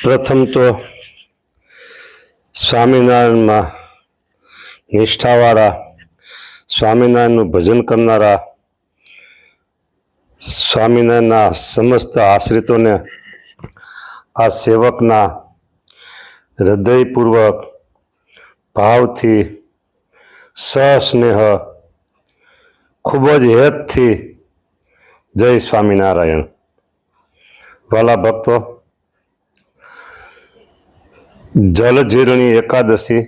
પ્રથમ તો સ્વામિનારાયણમાં નિષ્ઠાવાળા, સ્વામિનારાયણનું ભજન કરનારા, સ્વામિનારાયણના સમસ્ત આશ્રિતોને આ સેવકના હૃદયપૂર્વક ભાવથી સસ્નેહ ખૂબ જ હેતથી જય સ્વામિનારાયણ. વાલા ભક્તો, જલજીરણી એકાદશી,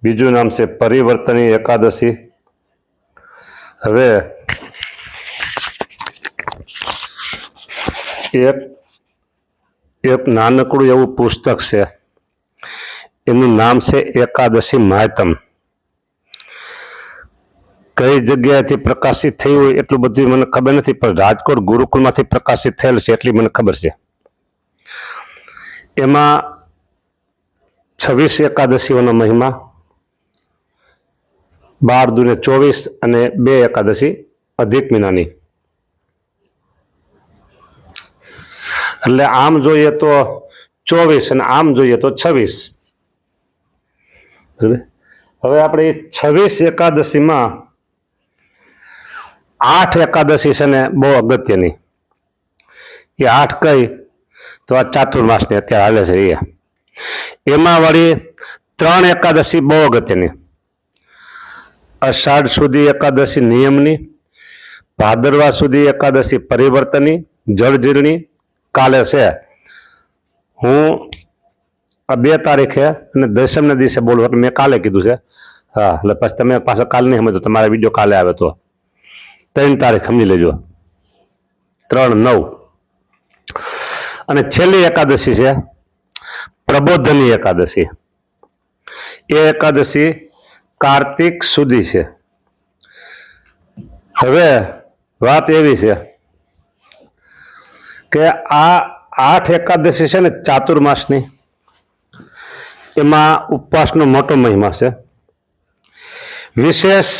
બીજું નામ છે પરિવર્તની એકાદશી. હવે એક નાનકડું એવું પુસ્તક છે, એનું નામ છે એકાદશી માહાત્મ. કઈ જગ્યાએથી પ્રકાશિત થયું હોય એટલું બધું મને ખબર નથી, પણ રાજકોટ ગુરુકુળમાંથી પ્રકાશિત થયેલ છે એટલી મને ખબર છે. એમાં 26 એકાદશીઓનો મહિમા, 12 દુને 24 અને 2 એકાદશી અધિક મહિનાની. એટલે આમ જોઈએ તો 24 અને આમ જોઈએ તો 26. હવે આપણે 26 એકાદશીમાં 8 એકાદશી છે ને બહુ અગત્યની. એ 8 કઈ તો આ ચાતુર્માસની અત્યારે હાલે છે એમાં વળી 3 એકાદશી બહુ અગત્યની. અષાઢ સુધી એકાદશી નિયમની, ભાદરવા સુધી એકાદશી પરિવર્તની, જળજીરણી કાલે છે. હું આ 2 તારીખે અને દશમના દિવસે બોલું એટલે મેં કાલે કીધું છે. હા, એટલે પછી તમે પાછા કાલે નહીં સમજો, તમારા વિડીયો કાલે આવે તો 3 તારીખ સમજી લેજો, 3/9. અને છેલ્લી એકાદશી છે પ્રબોધની એકાદશી. એ એકાદશી કાર્તિક સુધી છે. હવે વાત એવી છે કે આ 8 એકાદશી છે ને ચાતુર્માસની, એમાં ઉપવાસનો મોટો મહિમા છે. વિશેષ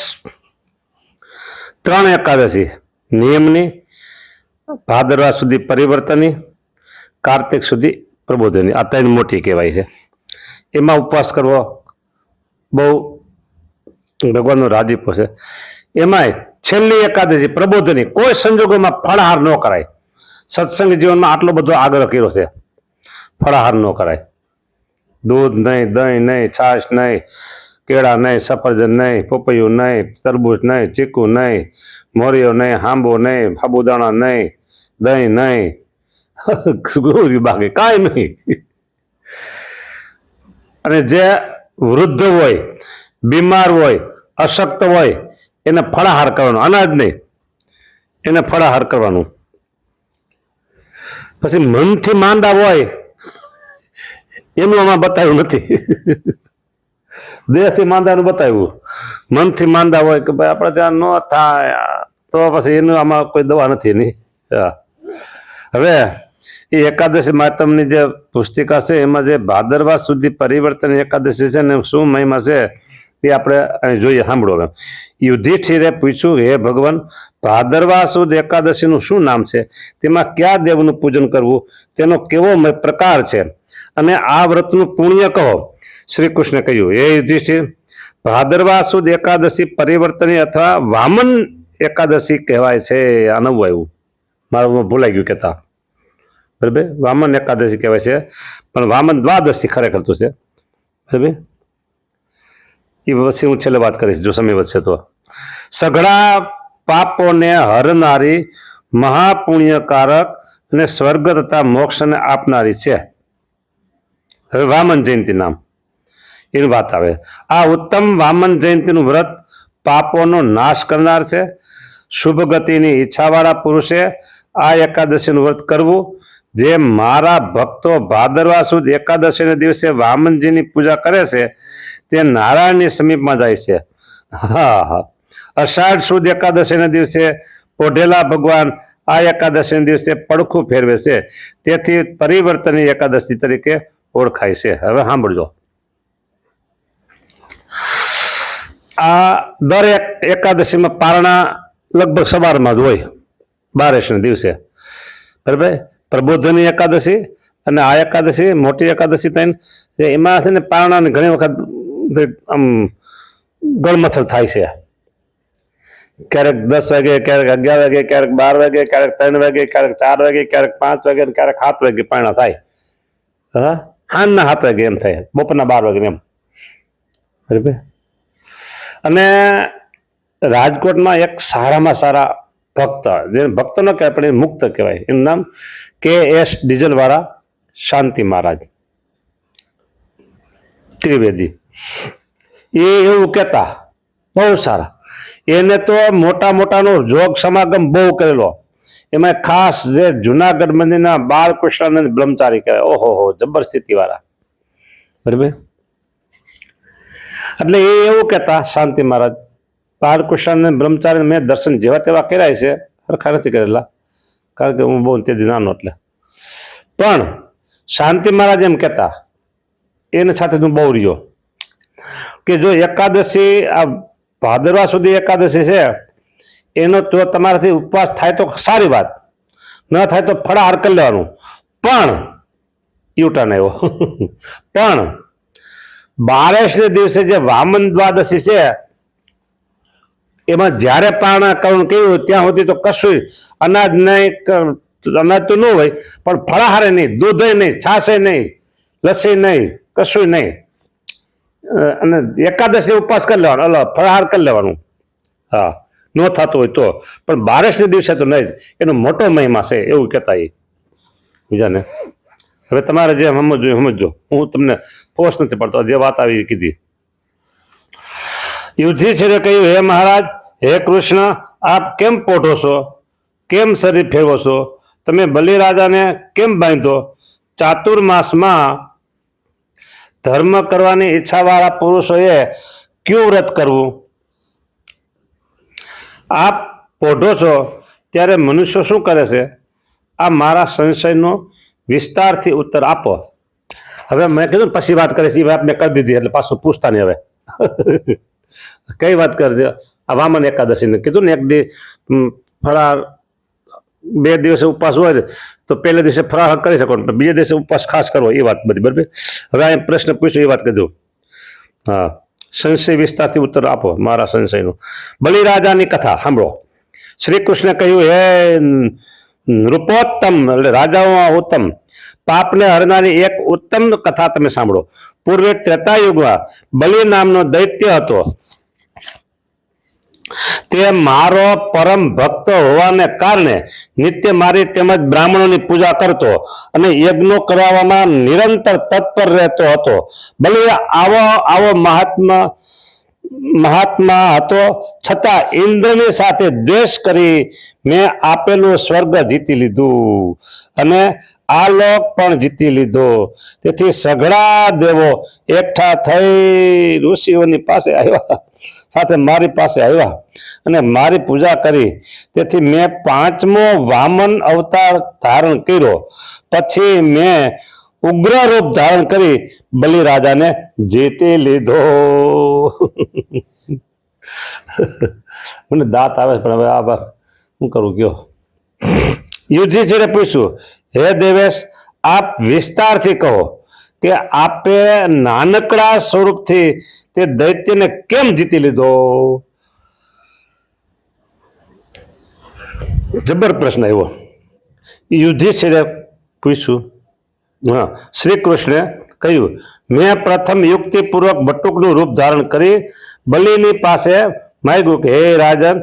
3 એકાદશી નિયમની, ભાદરવા સુધી પરિવર્તની, કાર્તિક સુધી પ્રબોધની, આ 3 મોટી કહેવાય છે. એમાં ઉપવાસ કરવો બહુ ભગવાનનો રાજીપો છે. એમાંય છેલ્લી એકાદશી પ્રબોધની કોઈ સંજોગોમાં ફળાહાર ન કરાય. સત્સંગ જીવનમાં આટલો બધો આગ્રહ કર્યો છે, ફળાહાર ન કરાય. દૂધ નહીં, દહીં નહીં, છાશ નહીં, કેળા નહીં, સફરજન નહીં, પપૈયું નહીં, તરબૂચ નહીં, ચીકુ નહીં, મોરિયો નહીં, હાંબો નહીં, સાબુદાણા નહીં, દહીં નહીં, બાકી કાંઈ નહીં. અને જે વૃદ્ધ હોય, બીમાર હોય, અશક્ત હોય એને ફળાહાર કરવાનો, અનાજ નહીં, એને ફળાહાર કરવાનું. પછી મનથી માંદા હોય એનું આમાં બતાવ્યું નથી. દેહથી માંદાનું બતાવ્યું. મનથી માંદા હોય કે ભાઈ આપણે ત્યાં ન થાય તો પછી એનું આમાં કોઈ દવા નથી એની. હવે એ એકાદશી માતમની જે પુસ્તિકા છે એમાં જે ભાદરવા સુધી પરિવર્તન એકાદશી છે ને શું મહિમા છે એ આપણે અહીં જોઈએ, સાંભળો. હવે યુધિષ્ઠિરે પૂછ્યું, હે ભગવાન, ભાદરવા સુદ એકાદશીનું શું નામ છે? તેમાં કયા દેવનું પૂજન કરવું? તેનો કેવો પ્રકાર છે? અને આ વ્રતનું પુણ્ય કહો. શ્રી કૃષ્ણે કહ્યું, હે યુધિષ્ઠિર, ભાદરવા સુદ એકાદશી પરિવર્તની અથવા વામન એકાદશી કહેવાય છે. આ નવું આવ્યું, મારું ભૂલાઈ ગયું કહેતા. બરાબર, વામન એકાદશી કહેવાય છે, પણ વામન દ્વાદશી ખરેખર તો છે. બરાબર, એ પછી હું છેલ્લે વાત કરીશ જો સમય વધશે તો. સઘળા પાપોને હરનારી, મહાપુણ્યકારક અને સ્વર્ગ તથા મોક્ષને આપનારી છે. હવે વામન જયંતિ નામ એની વાત આવે. આ ઉત્તમ વામન જયંતિનું વ્રત પાપોનો નાશ કરનાર છે. શુભ ગતિની ઈચ્છાવાળા પુરુષે આ એકાદશીનું વ્રત કરવું. જે મારા ભક્તો ભાદરવા સુદ એકાદશીના દિવસે વામનજીની પૂજા કરે છે તે નારાયણની સમીપમાં જાય છે. હા, અષાઢ સુદ એકાદશીના દિવસે પોઢેલા ભગવાન આ એકાદશીના દિવસે પડખું ફેરવે છે, તેથી પરિવર્તની એકાદશી તરીકે ઓળખાય છે. હવે સાંભળજો, આ દરેક એકાદશીમાં પારણા લગભગ સવારમાં જ હોય, 12ના દિવસે. બરાબર, પ્રબોધની એકાદશી અને આ એકાદશી મોટી એકાદશી થઈને એમાં છે ને પારણાની ઘણી વખત આમ ગળમથલ થાય છે. ક્યારેક 10 વાગે, ક્યારેક 11 વાગે, ક્યારેક 12 વાગે, ક્યારેક 3 વાગે, ક્યારેક 4 વાગે, ક્યારેક 5 વાગે, ક્યારેક 7 વાગે પારણા થાય. હા, સાંજના 7 વાગે એમ થાય, બપોરના 12 વાગે એમ. બરાબર. અને રાજકોટમાં એક સારામાં સારા ભક્ત, જે ભક્ત ન કહેવાય પણ એ મુક્ત કહેવાય, એનું નામ KS ડીઝલવાળા શાંતિ મહારાજ ત્રિવેદી. એ એવું કહેતા, બહુ સારા. એને તો મોટા મોટાનો જોગ સમાગમ બહુ કરેલો. એમાં ખાસ જે જુનાગઢ મંદિરના બાળકૃષ્ણાનંદ બ્રહ્મચારી કહેવાય, ઓહો જબર સ્થિતિ વાળા. બરાબર. એટલે એ એવું કહેતા શાંતિ મહારાજ, બાળકૃષ્ણાનંદ બ્રહ્મચારી મેં દર્શન જેવા તેવા કર્યા છે, સરખા નથી કરેલા, કારણ કે હું બહુ તેથી નાનો એટલે. પણ શાંતિ મહારાજ એમ કહેતા, એની સાથે હું બહુ રહ્યો, કે જો એકાદશી આ ભાદરવા સુધી એકાદશી છે, એનો તો તમારાથી ઉપવાસ થાય તો સારી વાત, ન થાય તો ફળાહાર કરી લેવાનું. પણ યુટર્ન આવ્યો. પણ 12ને દિવસે જે વામન દ્વાદશી છે, એમાં જ્યારે પારણા કરવાનું કહ્યું ત્યાં સુધી તો કશું અનાજ નહીં, અનાજ તો ન હોય, પણ ફળાહારે નહીં, દૂધ નહીં, છાશે નહીં, લસ્સી નહીં, કશું નહીં. અને એકાદશી ઉપવાસ કરી લેવાનો, ફળાહાર કરી લેવાનું. હા, ન થતું હોય તો, પણ 12ને દિવસે તો નહીં. એનો મોટો મહિમા છે એવું કહેતા એ બીજાને. હવે તમારે જે સમજો, હું તમને ફોર્સ નથી પડતો, જે વાત આવી કીધી. યુધિષ્ઠિરે કહ્યું, હે મહારાજ, હે કૃષ્ણ, આપ કેમ પોઢો છો? કેમ શરીર ફેરવો છો? તમે બલિરાજાને કેમ બાંધો? ચાતુર્માસમાં ધર્મ કરવાની ઈચ્છાવાળા પુરુષોએ કયું વ્રત કરવું? આપ પોઢો છો ત્યારે મનુષ્યો શું કરે છે? આ મારા સંશયનો વિસ્તારથી ઉત્તર આપો. હવે મેં કીધું પછી વાત કરીશ, એ વાત મેં કરી દીધી, એટલે પાછું પૂછતા નહીં. હવે કઈ વાત કરજો? આ વામન એકાદશીને કીધું ને, એક દી ફરાળ 2 દિવસે ઉપવાસ હોય તો પહેલા દિવસે ફરાળ કરી શકો, બીજા દિવસે ઉપવાસ ખાસ કરવો, એ વાત બધી. બરાબર. હવે આ પ્રશ્ન પૂછ્યો, એ વાત કીધું. હા, સંશય વિસ્તારથી ઉત્તર આપો મારા સંશયનો. બલિરાજાની કથા સાંભળો. શ્રી કૃષ્ણે કહ્યું, હે નૃપોત્તમ, એટલે રાજાઓમાં ઉત્તમ, પાપને હરનારી એક ઉત્તમ કથા તમે સાંભળો. પૂર્વે ત્રેતાયુગમાં બલિ નામનો દૈત્ય હતો. તે મારો પરમ ભક્ત હોવાને કારણે નિત્ય મારી તેમજ બ્રાહ્મણોની પૂજા કરતો અને યજ્ઞો કરવામાં નિરંતર તત્પર રહેતો હતો. બલિ આવો મહાત્મા હતો, છતાં ઇન્દ્રની સાથે દ્વેષ કરી મેં આપેલું સ્વર્ગ જીતી લીધું અને આ લોક પણ જીતી લીધો. તેથી સઘળા દેવો એકઠા થઈ ઋષિઓની પાસે આવ્યા, સાથે મારી પાસે આવ્યા અને મારી પૂજા કરી. તેથી મેં 5મો વામન અવતાર ધારણ કર્યો. પછી મેં ઉગ્ર રૂપ ધારણ કરી બલિરાજાને જીતી લીધો. મને દાંત આવે, પણ હવે આ શું કરું કયો? યુધિષ્ઠિરે પૂછ્યું, હે દેવેશ, આપ વિસ્તારથી કહો કે આપે નાનકડા સ્વરૂપથી તે દૈત્યને કેમ જીતી લીધો? જબર પ્રશ્ન આવ્યો. યુધિષ્ઠિરે પૂછ્યું. હા, શ્રી કૃષ્ણે કહ્યું, મેં પ્રથમ યુક્તિપૂર્વક બટુકનું રૂપ ધારણ કરી બલિની પાસે માંગ્યું કે હે રાજન,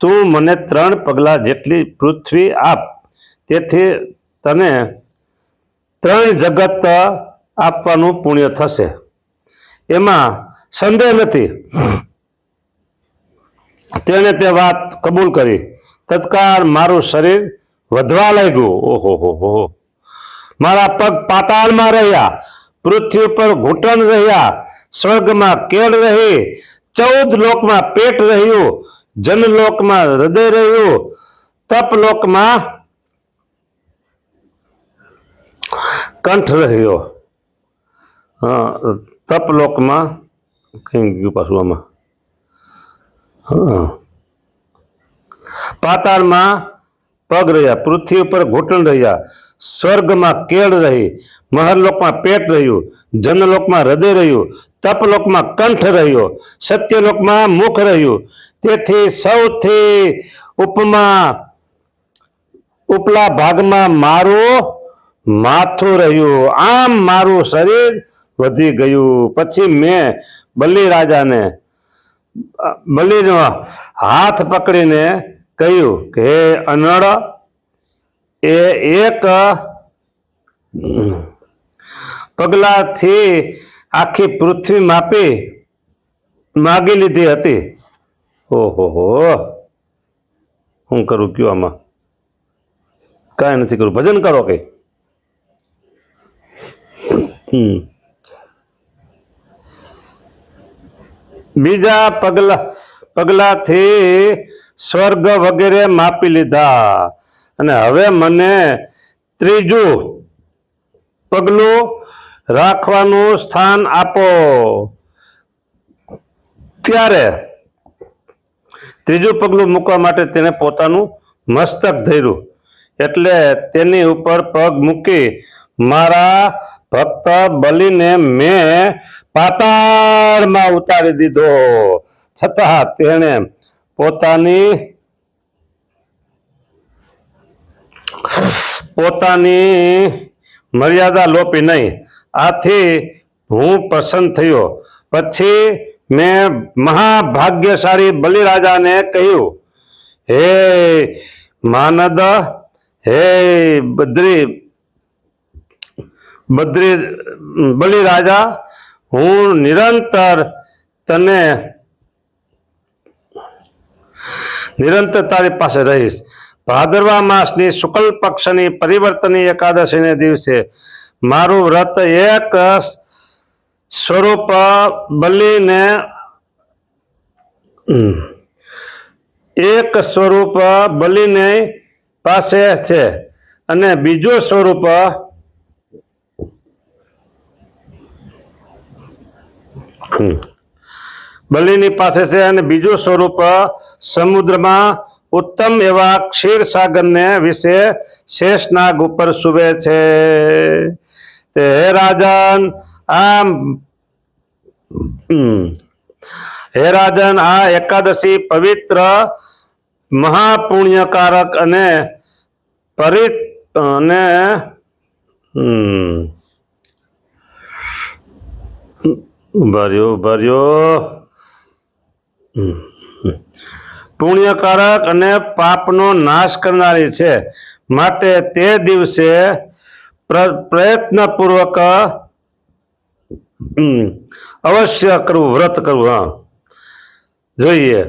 તું મને 3 પગલા જેટલી પૃથ્વી આપ, તેથી તને 3 જગત આપવાનું પુણ્ય થશે, એમાં સંદેહ નથી. તેણે તે વાત કબૂલ કરી. તત્કાળ મારું શરીર વધવા લાગ્યું. ઓહો, મારા પગ પાતાળમાં રહ્યા, પૃથ્વી ઉપર ઘૂંટણ રહ્યા, સ્વર્ગમાં કેળ રહી, 14 લોકમાં પેટ રહ્યું, જનલોકમાં હૃદય રહ્યું, તપલોકમાં કંઠ રહ્યો. હા, તપલોકમાં કઈ ગયું પાછું આમાં. હા, પાતાળમાં પગ રહ્યા, પૃથ્વી ઉપર ઘૂંટણ રહ્યા, સ્વર્ગમાં કેળ રહી, મહરલોકમાં પેટ રહ્યું, જનલોકમાં હૃદય રહ્યું, તપલોકમાં કંઠ રહ્યો, સત્યલોકમાં મુખ રહ્યું. તેથી સૌથી ઉપલા ભાગમાં મારું માથું રહ્યું. આમ મારું શરીર વધી ગયું. પછી મેં બલિનો હાથ પકડીને કહ્યું કે હે અનળ, એ એક પગલાથી આખી પૃથ્વી માગી લીધી હતી. ઓહો, હું કરું કયો આમાં? કાંઈ નથી કરું. ભજન કરો કે બીજા પગલાથી સ્વર્ગ વગેરે માપી લીધા, અને હવે મને ત્રીજું પગલું રાખવાનું સ્થાન આપો. ત્યારે ત્રીજું પગલું મૂકવા માટે તેને પોતાનું મસ્તક ધર્યું, એટલે તેની ઉપર પગ મૂકી મારા ભક્ત બલિને મેં પાતાળમાં ઉતારી દીધો. છતાં તેણે પોતાની મર્યાદા લોપી નહીં. આથી હું પ્રસન્ન થયો. પછી મેં મહાભાગ્યશાળી બલિરાજાને કહ્યું, હે માનદ, હે બલિરાજા, હું નિરંતર તારી પાસે રહીશ. ભાદરવા માસની શુક્લ પક્ષની પરિવર્તની એકાદશીને દિવસે મારું વ્રત એક સ્વરૂપ બલિને પાસે છે, અને બીજું સ્વરૂપ બલિની પાસે છે, અને બીજું સ્વરૂપ સમુદ્રમાં ઉત્તમ એવા ક્ષીરસાગરને વિશે શેષનાગ ઉપર સૂવે છે. તે હે રાજન, આ એકાદશી પવિત્ર, મહાપુણ્યકારક અને પુણ્યકારક અને પાપનો નાશ કરનારી છે. માટે તે દિવસે પ્રયત્નપૂર્વક અવશ્ય કરવું, વ્રત કરવું જોઈએ.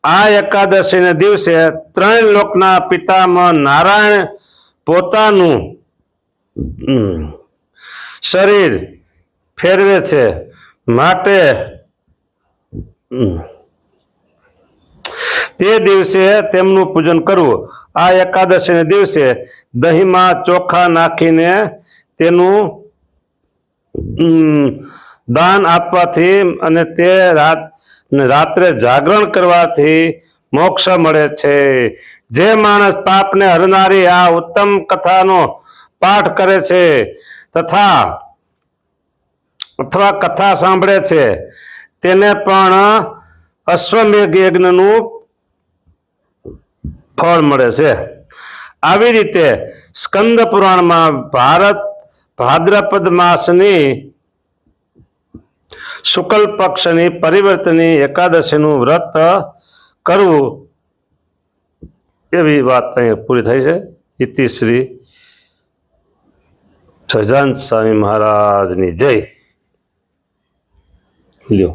આ એકાદશીના દિવસે 3 લોકના પિતામહ નારાયણ પોતાનું શરીર ફેરવે છે. માટે તે દિવસે તેમનું પૂજન કરવું. આ એકાદશીના દિવસે દહીંમાં ચોખા નાખીને તેનું દાન આપવાથી અને તે રાત્રે જાગરણ કરવાથી મોક્ષ મળે છે. જે માણસ પાપને હરનારી આ ઉત્તમ કથાનો પાઠ કરે છે અથવા કથા સાંભળે છે, તેને પણ અશ્વમેઘ યજ્ઞનું ફળ મળે છે. આવી રીતે સ્કંદ પુરાણમાં ભાદ્રપદ માસની શુક્લ પક્ષની પરિવર્તની એકાદશીનું વ્રત કરવું, એવી વાત અહીં પૂરી થઈ છે. ઇતિ શ્રી સહજાનંદ સ્વામી મહારાજની જય. લ્યો.